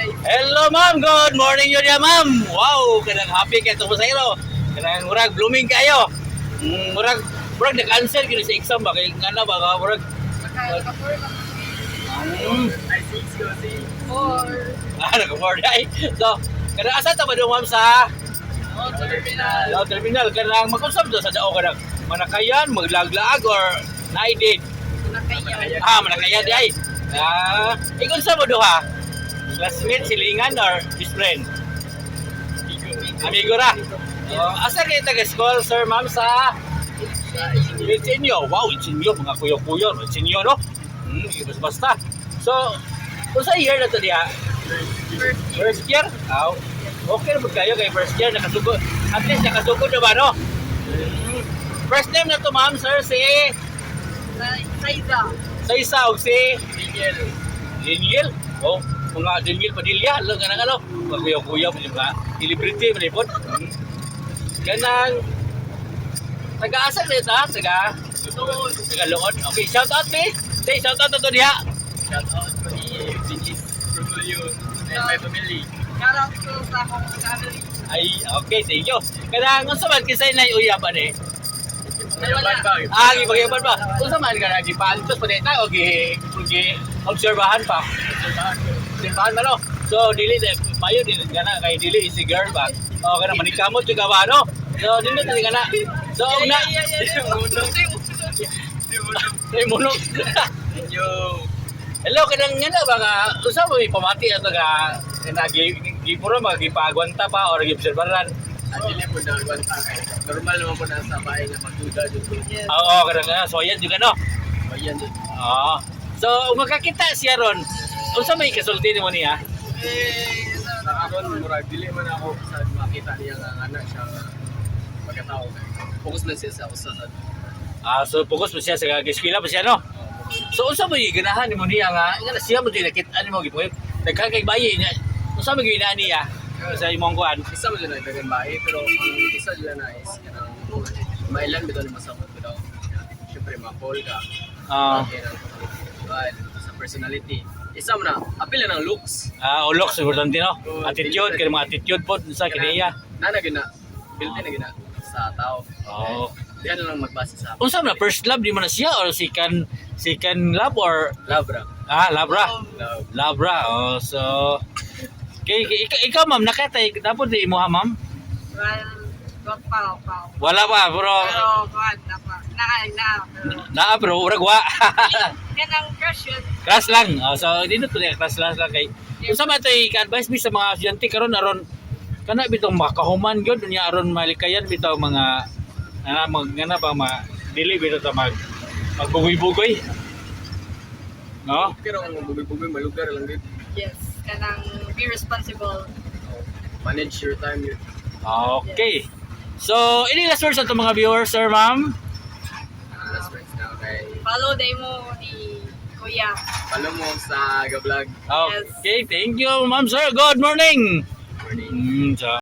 Hello ma'am, good morning yun ya ma'am. Wow, kanang happy kayo ito sa iro. Kanang murag blooming kayo. Murag na-cancel kini sa exam ba? Kaya nga na ba, murag. Naka-4 ay. So, kanang asa ta ba doon ma'am sa? Terminal. Kanang mag-usap doon sa dao kanang manakayan, maglaglaag or naidid. Manakayan di ay. Ikon sa mo doha? Classmate, silingan or best friend? Amigo ra. Asa kayo taga-school, sir, ma'am, sa Insinyo? Wow, Insinyo, mga kuyo-kuyo. Insinyo, no? Basta. So, kung sa year na ito diya? First year? Okay naman kayo kay first year. Nakasugod. At least nakasugod na ba, no? First name na to, ma'am, sir, si? Sa o si? Daniel. Oh, mga Daniel Padilla. Alam ka na mga kuya-kuya, mga celebrity, manipod. Ganang taga-asal na ito, taga-loon. Okay, shout out me. Say, shout out na ito niya. Shout out to ni Bigis Rulio and my family. Shout out to sa akong family. Ay, okay, thank you. Kanang, kung saan kisay na uyapan eh? Gipagyaban pa. Kung saan man ka na, gipantos pa dito, o gi-obserbahan pa. Obserbahan ba, no? So, dili, mayo din ka na, kay dili si girl ba? O, ka na, manikamot yung gawa, no? So, dili ka na. So, una. Ay, munok. Hello, kanang nga na ba nga, usap mo pamati ato ka, gipuro magipagwanta pa o nag-obserbaran. Dili po na agwanta kay normal naman po na sa bahay nga magduda jud ko. Oo, kanang nga, so yan juga, no? Ayan jud. Oo. So, magkakita siya ron, unsa may kasulti mo niya? Sa akon murag dili man ako sa makita niya nga anak siya nga pagkatao. Focus lang siya sa usa sa. So fokus mo siya sa eskwela pa siya, no? So, unsa mo ganahan mo niya nga siya mo din nakita mo gipoy. Nagkakay bayi niya. Unsa mo ginaan niya sa imong kuan? Isa mo dyan nagdagan bahay pero ang isa dyan na is kanang mailan bitaw ni masabot bitaw. Syempre ma-call ka. But sa personality, isa mo na apil na ng looks. Ulok importante, no? Attitude, kaya mga attitude po sa kaniya. Gina, built in na gina sa tao. Oo. Diyan na lang magbase sa Unsa man first love di mo na siya or second love or labra. labra. Love. Labra. Oh, so ikaw ma'am nakatay dapat di mo ha ma'am? Well, pa. Wala pa pero Kuhan, pero urag wa. Kanang crush yun. Class lang. So dito to niya class lang kay. Unsa man tay ka-advise mi sa mga estudyante karon aron kana bitong makahuman gyud unya aron malikayan bitaw mga dili bitaw ta magbugoy-bugoy. No? Pero ang bugoy-bugoy malugar lang din. Yes, kanang be responsible. Manage your time yun. Okay. So, ini last words sa mga viewers, sir, ma'am. Last words na kay Follow day mo ni Kuya. follow mo sa Gablog. Okay, thank you, ma'am, sir. Good morning. Morning. So,